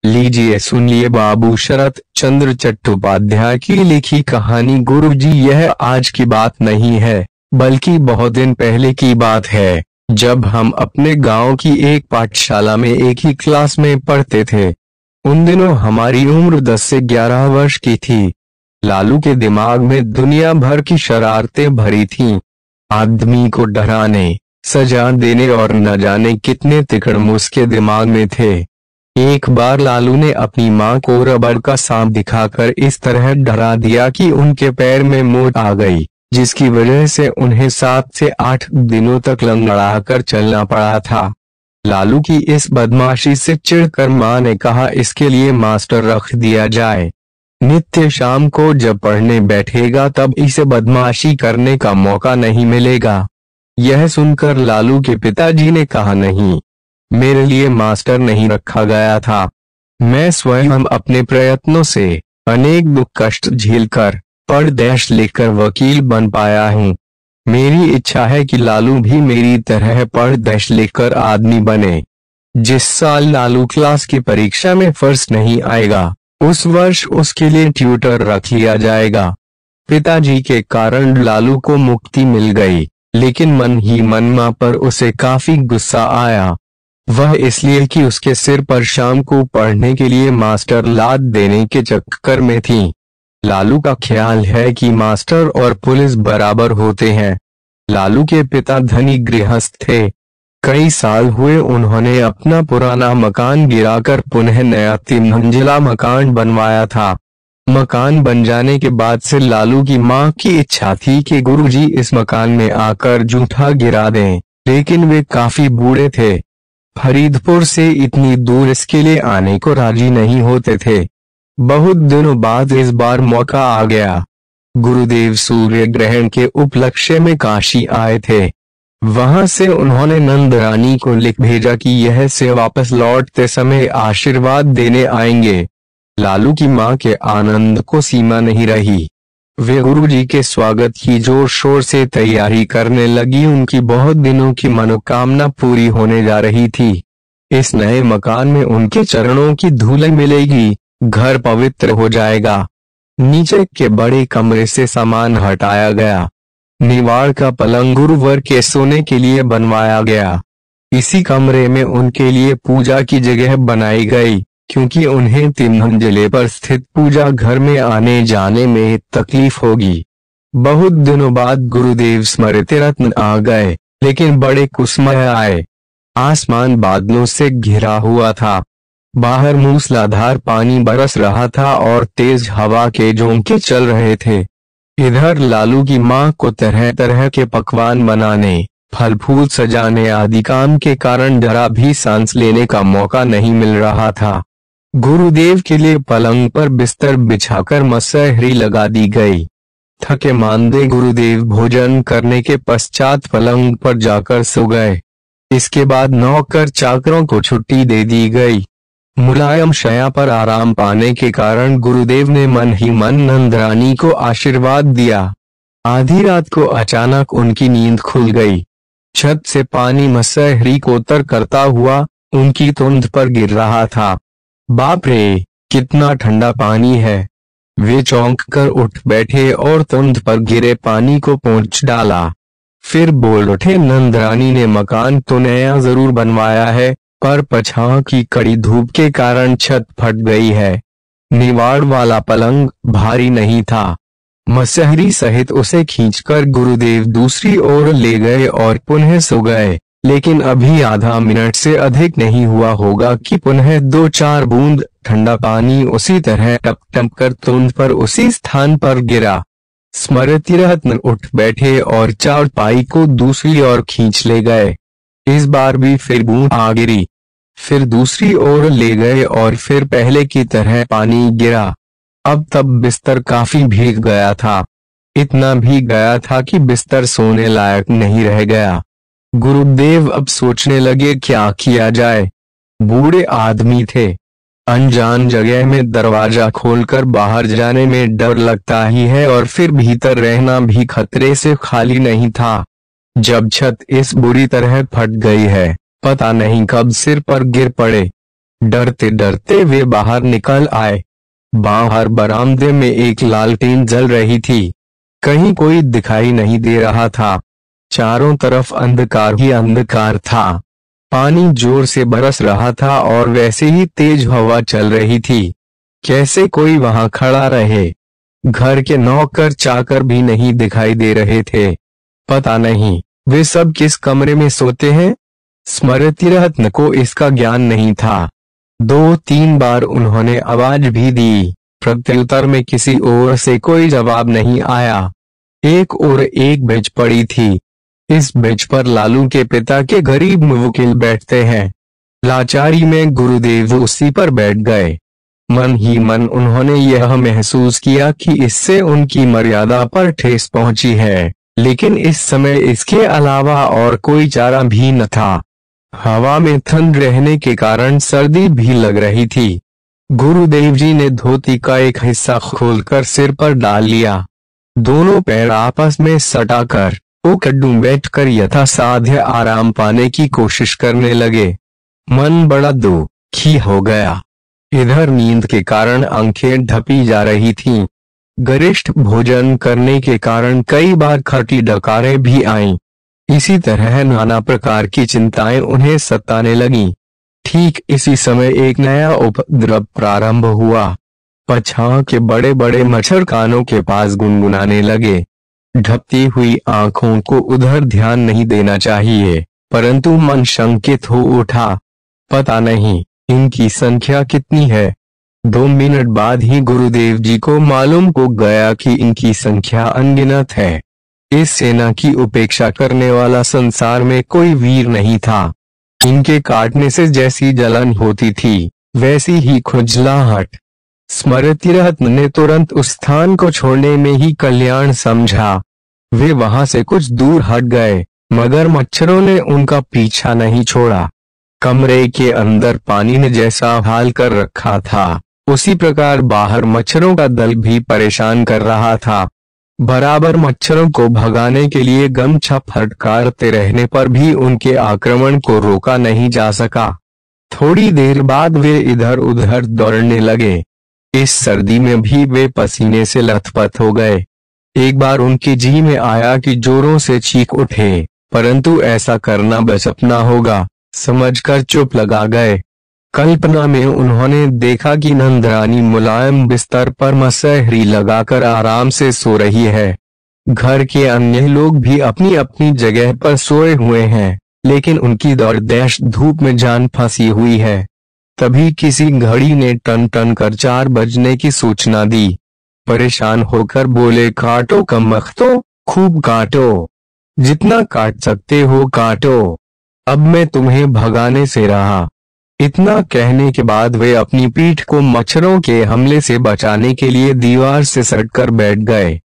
लीजिए सुनिए बाबू शरत चंद्र चट्टोपाध्याय की लिखी कहानी गुरुजी। यह आज की बात नहीं है, बल्कि बहुत दिन पहले की बात है, जब हम अपने गांव की एक पाठशाला में एक ही क्लास में पढ़ते थे। उन दिनों हमारी उम्र 10 से 11 वर्ष की थी। लालू के दिमाग में दुनिया भर की शरारतें भरी थीं। आदमी को डराने, सजा देने और न जाने कितने तिकड़म उसके दिमाग में थे। एक बार लालू ने अपनी माँ को रबड़ का सांप दिखाकर इस तरह डरा दिया कि उनके पैर में मोच आ गई, जिसकी वजह से उन्हें 7 से 8 दिनों तक लंगड़ा कर चलना पड़ा था। लालू की इस बदमाशी से चिढ़कर माँ ने कहा, इसके लिए मास्टर रख दिया जाए। नित्य शाम को जब पढ़ने बैठेगा तब इसे बदमाशी करने का मौका नहीं मिलेगा। यह सुनकर लालू के पिताजी ने कहा, नहीं, मेरे लिए मास्टर नहीं रखा गया था। मैं स्वयं अपने प्रयत्नों से अनेक दुख कष्ट झेलकर पढ़ लिखकर वकील बन पाया हूँ। मेरी इच्छा है कि लालू भी मेरी तरह पढ़ लिखकर आदमी बने। जिस साल लालू क्लास की परीक्षा में फर्स्ट नहीं आएगा, उस वर्ष उसके लिए ट्यूटर रख लिया जाएगा। पिताजी के कारण लालू को मुक्ति मिल गई, लेकिन मन ही मन मां पर उसे काफी गुस्सा आया। वह इसलिए कि उसके सिर पर शाम को पढ़ने के लिए मास्टर लाद देने के चक्कर में थी। लालू का ख्याल है कि मास्टर और पुलिस बराबर होते हैं। लालू के पिता धनी गृहस्थ थे। कई साल हुए उन्होंने अपना पुराना मकान गिराकर पुनः नया 3 मंजिला मकान बनवाया था। मकान बन जाने के बाद से लालू की मां की इच्छा थी कि गुरुजी इस मकान में आकर जूठा गिरा दें, लेकिन वे काफी बूढ़े थे। फरीदपुर से इतनी दूर इसके लिए आने को राजी नहीं होते थे। बहुत दिनों बाद इस बार मौका आ गया। गुरुदेव सूर्य ग्रहण के उपलक्ष्य में काशी आए थे। वहां से उन्होंने नंद रानी को लिख भेजा कि यह से वापस लौटते समय आशीर्वाद देने आएंगे। लालू की मां के आनंद को सीमा नहीं रही। वे गुरुजी के स्वागत की जोर शोर से तैयारी करने लगी। उनकी बहुत दिनों की मनोकामना पूरी होने जा रही थी। इस नए मकान में उनके चरणों की धूल मिलेगी, घर पवित्र हो जाएगा। नीचे के बड़े कमरे से सामान हटाया गया। निवाड़ का पलंग गुरुवर के सोने के लिए बनवाया गया। इसी कमरे में उनके लिए पूजा की जगह बनाई गई, क्योंकि उन्हें 3 मंजिले पर स्थित पूजा घर में आने जाने में तकलीफ होगी। बहुत दिनों बाद गुरुदेव स्मृति रत्न आ गए, लेकिन बड़े कुसमय आए। आसमान बादलों से घिरा हुआ था। बाहर मूसलाधार पानी बरस रहा था और तेज हवा के झोंके चल रहे थे। इधर लालू की मां को तरह तरह के पकवान बनाने, फल फूल सजाने आदि काम के कारण जरा भी सांस लेने का मौका नहीं मिल रहा था। गुरुदेव के लिए पलंग पर बिस्तर बिछाकर मसहरी लगा दी गई। थके मांदे गुरुदेव भोजन करने के पश्चात पलंग पर जाकर सो गए। इसके बाद नौकर चाकरों को छुट्टी दे दी गई। मुलायम शया पर आराम पाने के कारण गुरुदेव ने मन ही मन नंदरानी को आशीर्वाद दिया। आधी रात को अचानक उनकी नींद खुल गई। छत से पानी मसहरी को तर करता हुआ उनकी तुंद पर गिर रहा था। बाप रे, कितना ठंडा पानी है। वे चौंक कर उठ बैठे और तुंद पर गिरे पानी को पोंछ डाला। फिर बोल उठे, नंदरानी ने मकान तो नया जरूर बनवाया है, पर पछाड़ की कड़ी धूप के कारण छत फट गई है। निवाड़ वाला पलंग भारी नहीं था। मसहरी सहित उसे खींचकर गुरुदेव दूसरी ओर ले गए और पुनः सो गए। लेकिन अभी आधा मिनट से अधिक नहीं हुआ होगा कि पुनः 2-4 बूंद ठंडा पानी उसी तरह टप टप कर तुंद पर उसी स्थान पर गिरा। स्मृति रत्न उठ बैठे और चारपाई को दूसरी ओर खींच ले गए। इस बार भी फिर बूंद आ गिरी। फिर दूसरी ओर ले गए और फिर पहले की तरह पानी गिरा। अब तब बिस्तर काफी भीग गया था। इतना भीग गया था कि बिस्तर सोने लायक नहीं रह गया। गुरुदेव अब सोचने लगे क्या किया जाए। बूढ़े आदमी थे। अनजान जगह में दरवाजा खोलकर बाहर जाने में डर लगता ही है, और फिर भीतर रहना भी खतरे से खाली नहीं था। जब छत इस बुरी तरह फट गई है, पता नहीं कब सिर पर गिर पड़े। डरते डरते वे बाहर निकल आए। बाहर बरामदे में एक लालटेन जल रही थी। कहीं कोई दिखाई नहीं दे रहा था। चारों तरफ अंधकार ही अंधकार था। पानी जोर से बरस रहा था और वैसे ही तेज हवा चल रही थी। कैसे कोई वहां खड़ा रहे? घर के नौकर चाकर भी नहीं दिखाई दे रहे थे। पता नहीं वे सब किस कमरे में सोते हैं। स्मृतिरत्न को इसका ज्ञान नहीं था। 2-3 बार उन्होंने आवाज भी दी, प्रत्युत्तर में किसी ओर से कोई जवाब नहीं आया। एक ओर एक बेंच पड़ी थी। इस बेंच पर लालू के पिता के गरीब मुवक्किल बैठते हैं। लाचारी में गुरुदेव उसी पर बैठ गए। मन ही मन उन्होंने यह महसूस किया कि इससे उनकी मर्यादा पर ठेस पहुंची है, लेकिन इस समय इसके अलावा और कोई चारा भी न था। हवा में ठंड रहने के कारण सर्दी भी लग रही थी। गुरुदेव जी ने धोती का एक हिस्सा खोलकर सिर पर डाल लिया। दोनों पैर आपस में सटाकर उकड्डू बैठकर यथासाध्य आराम पाने की कोशिश करने लगे। मन बड़ा दुखी हो गया। इधर नींद के कारण आंखें ढपी जा रही थीं। गरिष्ठ भोजन करने के कारण कई बार खटी डकारें भी आईं। इसी तरह नाना प्रकार की चिंताएं उन्हें सताने लगीं। ठीक इसी समय एक नया उपद्रव प्रारंभ हुआ। पछाड़ के बड़े बड़े मच्छर कानों के पास गुनगुनाने लगे। ढपती हुई आंखों को उधर ध्यान नहीं देना चाहिए, परंतु मन शंकित हो उठा। पता नहीं इनकी संख्या कितनी है। 2 मिनट बाद ही गुरुदेव जी को मालूम हो गया कि इनकी संख्या अनगिनत है। इस सेना की उपेक्षा करने वाला संसार में कोई वीर नहीं था। इनके काटने से जैसी जलन होती थी, वैसी ही खुजलाहट। स्मृतिरत्न ने तुरंत उस स्थान को छोड़ने में ही कल्याण समझा। वे वहां से कुछ दूर हट गए, मगर मच्छरों ने उनका पीछा नहीं छोड़ा। कमरे के अंदर पानी ने जैसा हाल कर रखा था, उसी प्रकार बाहर मच्छरों का दल भी परेशान कर रहा था। बराबर मच्छरों को भगाने के लिए गमछा फटकारते रहने पर भी उनके आक्रमण को रोका नहीं जा सका। थोड़ी देर बाद वे इधर उधर दौड़ने लगे। इस सर्दी में भी वे पसीने से लथपथ हो गए। एक बार उनकी जी में आया कि जोरों से चीख उठे, परंतु ऐसा करना बचपना होगा, समझकर चुप लगा गए। कल्पना में उन्होंने देखा कि नंदरानी मुलायम बिस्तर पर मसहरी लगाकर आराम से सो रही है। घर के अन्य लोग भी अपनी अपनी जगह पर सोए हुए हैं, लेकिन उनकी दौड़दैश धूप में जान फंसी हुई है। तभी किसी घड़ी ने टन टन कर 4 बजने की सूचना दी। परेशान होकर बोले, काटो कमबख्तो, खूब काटो, जितना काट सकते हो काटो, अब मैं तुम्हें भगाने से रहा। इतना कहने के बाद वे अपनी पीठ को मच्छरों के हमले से बचाने के लिए दीवार से सटकर बैठ गए।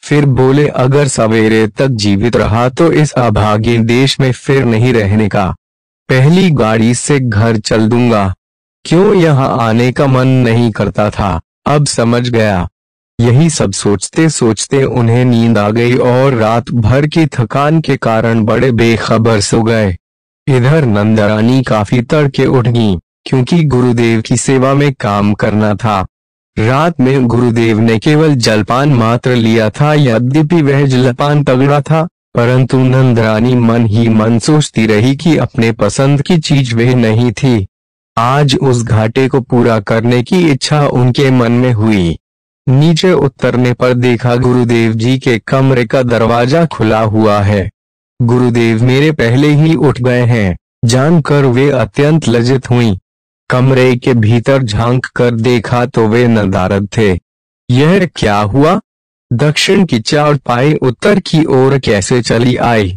फिर बोले, अगर सवेरे तक जीवित रहा तो इस अभागे देश में फिर नहीं रहने का। पहली गाड़ी से घर चल दूंगा। क्यों यहाँ आने का मन नहीं करता था, अब समझ गया। यही सब सोचते सोचते उन्हें नींद आ गई और रात भर की थकान के कारण बड़े बेखबर सो गए। इधर नंदरानी काफी तड़के उठ गईं, क्योंकि गुरुदेव की सेवा में काम करना था। रात में गुरुदेव ने केवल जलपान मात्र लिया था। यद्यपि वह जलपान तगड़ा था, परंतु नंदरानी मन ही मन सोचती रही कि अपने पसंद की चीज वह नहीं थी। आज उस घाटे को पूरा करने की इच्छा उनके मन में हुई। नीचे उतरने पर देखा गुरुदेव जी के कमरे का दरवाजा खुला हुआ है। गुरुदेव मेरे पहले ही उठ गए हैं, जानकर वे अत्यंत लज्जित हुईं। कमरे के भीतर झांक कर देखा तो वे नदारद थे। यह क्या हुआ? दक्षिण की चारपाई उत्तर की ओर कैसे चली आई?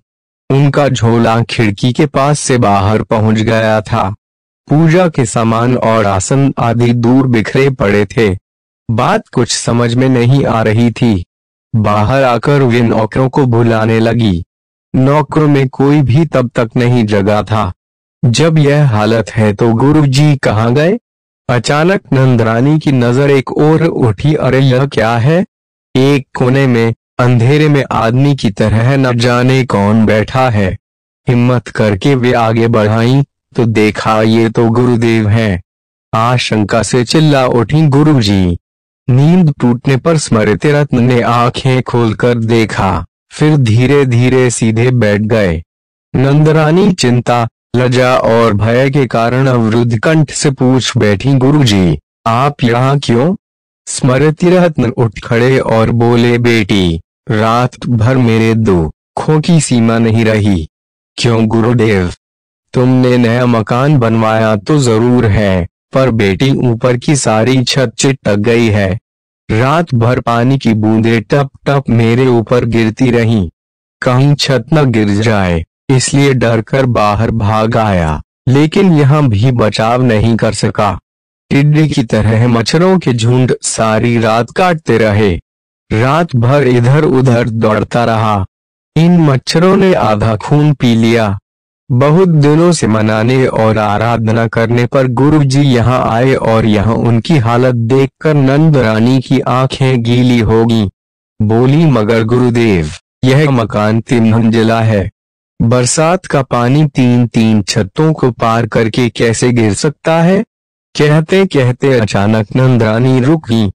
उनका झोला खिड़की के पास से बाहर पहुंच गया था। पूजा के सामान और आसन आदि दूर बिखरे पड़े थे। बात कुछ समझ में नहीं आ रही थी। बाहर आकर वे नौकरों को बुलाने लगी। नौकरों में कोई भी तब तक नहीं जगा था। जब यह हालत है तो गुरुजी कहाँ गए? अचानक नंदरानी की नजर एक ओर उठी। अरे यह क्या है? एक कोने में अंधेरे में आदमी की तरह न जाने कौन बैठा है। हिम्मत करके वे आगे बढ़ाईं तो देखा ये तो गुरुदेव हैं। आशंका से चिल्ला उठी गुरुजी। नींद टूटने पर स्मृति रत्न ने आंखें खोलकर देखा, फिर धीरे धीरे सीधे बैठ गए। नंदरानी चिंता, लज्जा और भय के कारण अवरुद्ध कंठ से पूछ बैठी, गुरुजी आप यहाँ क्यों? स्मृति रत्न उठ खड़े और बोले, बेटी रात भर मेरे दुखों की सीमा नहीं रही। क्यों गुरुदेव? तुमने नया मकान बनवाया तो जरूर है, पर बेटी ऊपर की सारी छत चिटक गई है। रात भर पानी की बूंदें टप टप मेरे ऊपर गिरती रहीं। कहीं छत न गिर जाए इसलिए डर कर बाहर भाग आया, लेकिन यहाँ भी बचाव नहीं कर सका। टिड्डे की तरह मच्छरों के झुंड सारी रात काटते रहे। रात भर इधर उधर दौड़ता रहा। इन मच्छरों ने आधा खून पी लिया। बहुत दिनों से मनाने और आराधना करने पर गुरुजी यहाँ आए और यहाँ उनकी हालत देखकर नंदरानी की आंखें गीली होगी। बोली, मगर गुरुदेव यह मकान 3 मंजिला है, बरसात का पानी 3-3 छतों को पार करके कैसे गिर सकता है? कहते कहते अचानक नंदरानी रुक गई।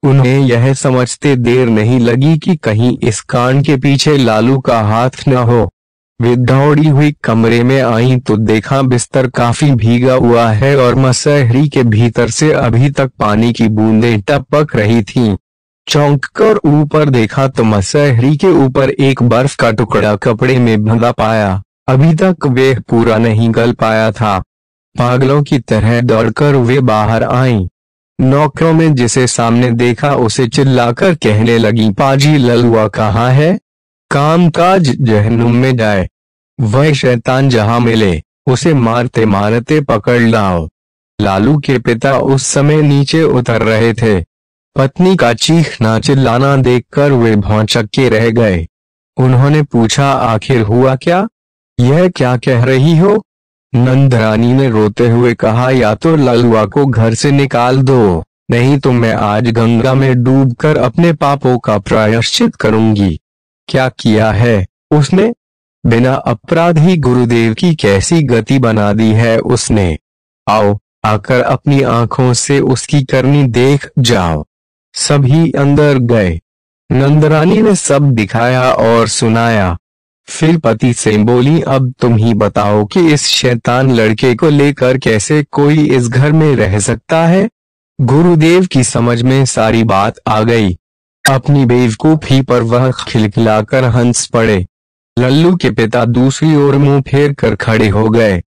उन्हें यह समझते देर नहीं लगी कि कहीं इस कांड के पीछे लालू का हाथ न हो। वे दौड़ी हुई कमरे में आई तो देखा बिस्तर काफी भीगा हुआ है और मसहरी के भीतर से अभी तक पानी की बूंदें टपक रही थीं। चौंक कर ऊपर देखा तो मसहरी के ऊपर एक बर्फ का टुकड़ा कपड़े में बंधा पाया। अभी तक वे पूरा नहीं गल पाया था। पागलों की तरह दौड़कर वे बाहर आईं। नौकरों में जिसे सामने देखा उसे चिल्लाकर कहने लगी, पाजी ललुआ कहाँ है? कामकाज जहन्नुम में जाए, वह शैतान जहां मिले उसे मारते मारते पकड़ लाओ। लालू के पिता उस समय नीचे उतर रहे थे। पत्नी का चीखना चिल्लाना देखकर वे भौंचक के रह गए। उन्होंने पूछा, आखिर हुआ क्या? यह क्या कह रही हो? नंदरानी ने रोते हुए कहा, या तो ललुआ को घर से निकाल दो, नहीं तो मैं आज गंगा में डूबकर अपने पापों का प्रायश्चित करूंगी। क्या किया है उसने? बिना अपराधी गुरुदेव की कैसी गति बना दी है उसने। आओ आकर अपनी आंखों से उसकी करनी देख जाओ। सभी अंदर गए। नंदरानी ने सब दिखाया और सुनाया। फिर पति से बोली, अब तुम ही बताओ कि इस शैतान लड़के को लेकर कैसे कोई इस घर में रह सकता है? गुरुदेव की समझ में सारी बात आ गई। अपनी बेवकूफी पर वह खिलखिलाकर हंस पड़े। लल्लू के पिता दूसरी ओर मुंह फेर कर खड़े हो गए।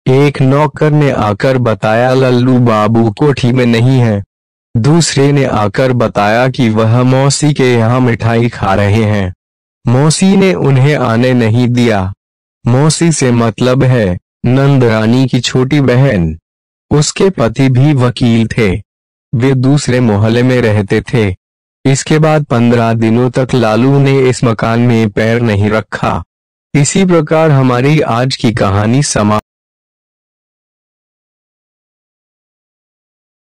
एक नौकर ने आकर बताया, लल्लू बाबू कोठी में नहीं है। दूसरे ने आकर बताया कि वह मौसी के यहाँ मिठाई खा रहे हैं। मौसी ने उन्हें आने नहीं दिया। मौसी से मतलब है नंदरानी की छोटी बहन। उसके पति भी वकील थे। वे दूसरे मोहल्ले में रहते थे। इसके बाद 15 दिनों तक लालू ने इस मकान में पैर नहीं रखा। इसी प्रकार हमारी आज की कहानी समाप्त।